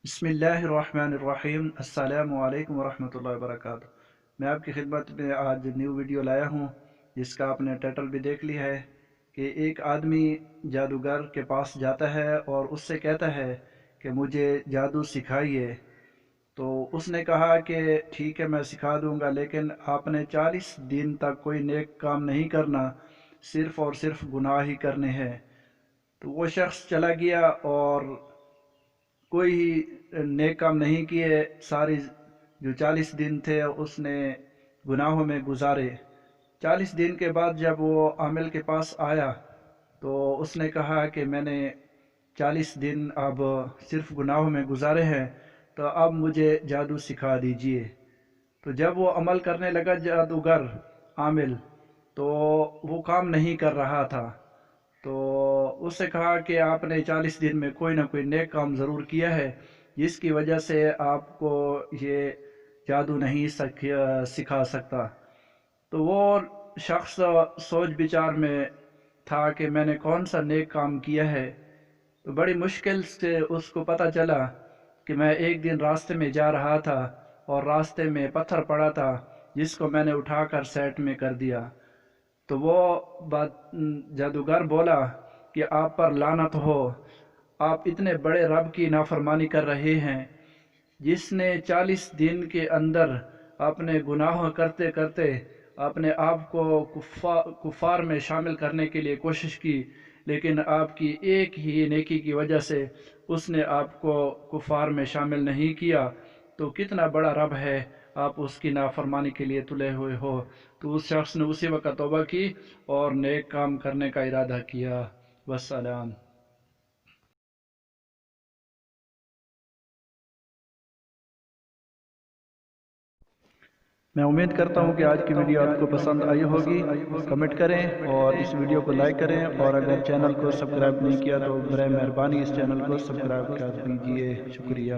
بسم اللہ الرحمن الرحیم۔ السلام علیکم ورحمۃ اللہ وبرکاتہ۔ میں آپ کی خدمت میں آج نیو ویڈیو لایا ہوں جس کا آپ نے ٹائٹل بھی دیکھ لی ہے کہ ایک آدمی جادوگر کے پاس جاتا ہے اور اس سے کہتا ہے کہ مجھے جادو سکھائیے۔ تو اس نے کہا کہ ٹھیک ہے میں سکھا دوں گا، لیکن آپ نے 40 دن تک کوئی نیک کام نہیں کرنا، صرف اور صرف گناہ ہی کرنے ہیں۔ تو وہ شخص چلا گیا اور کوئی ہی نیک کام نہیں کیے۔ ساری جو 40 دن تھے اس نے گناہوں میں گزارے۔ 40 دن کے بعد جب وہ عامل کے پاس آیا تو اس نے کہا کہ میں نے 40 دن اب صرف گناہوں میں گزارے ہیں، تو اب مجھے جادو سکھا دیجئے۔ تو جب وہ عمل کرنے لگا جادوگر عامل، تو وہ کام نہیں کر رہا تھا۔ تو اس سے کہا کہ آپ نے 40 دن میں کوئی نہ کوئی نیک کام ضرور کیا ہے، جس کی وجہ سے آپ کو یہ جادو نہیں سکھا سکتا۔ تو وہ شخص سوچ بچار میں تھا کہ میں نے کون سا نیک کام کیا ہے۔ تو بڑی مشکل سے اس کو پتہ چلا کہ میں ایک دن راستے میں جا رہا تھا اور راستے میں پتھر پڑا تھا جس کو میں نے اٹھا کر سیٹ میں کر دیا۔ تو وہ جادوگر بولا کہ آپ پر لعنت ہو، آپ اتنے بڑے رب کی نافرمانی کر رہے ہیں جس نے 40 دن کے اندر اپنے گناہ کرتے کرتے اپنے آپ کو کفار میں شامل کرنے کے لیے کوشش کی، لیکن آپ کی ایک ہی نیکی کی وجہ سے اس نے آپ کو کفار میں شامل نہیں کیا۔ تو کتنا بڑا رب ہے، آپ اس کی نافرمانی کے لیے تلے ہوئے ہو۔ تو اس شخص نے اسی وقت توبہ کی اور نیک کام کرنے کا ارادہ کیا۔ والسلام۔ میں امید کرتا ہوں کہ آج کی ویڈیو آپ کو پسند آئی ہوگی۔ کمنٹ کریں اور اس ویڈیو کو لائک کریں، اور اگر چینل کو سبسکرائب نہیں کیا تو برائے مہربانی اس چینل کو سبسکرائب کر دیجئے۔ شکریہ۔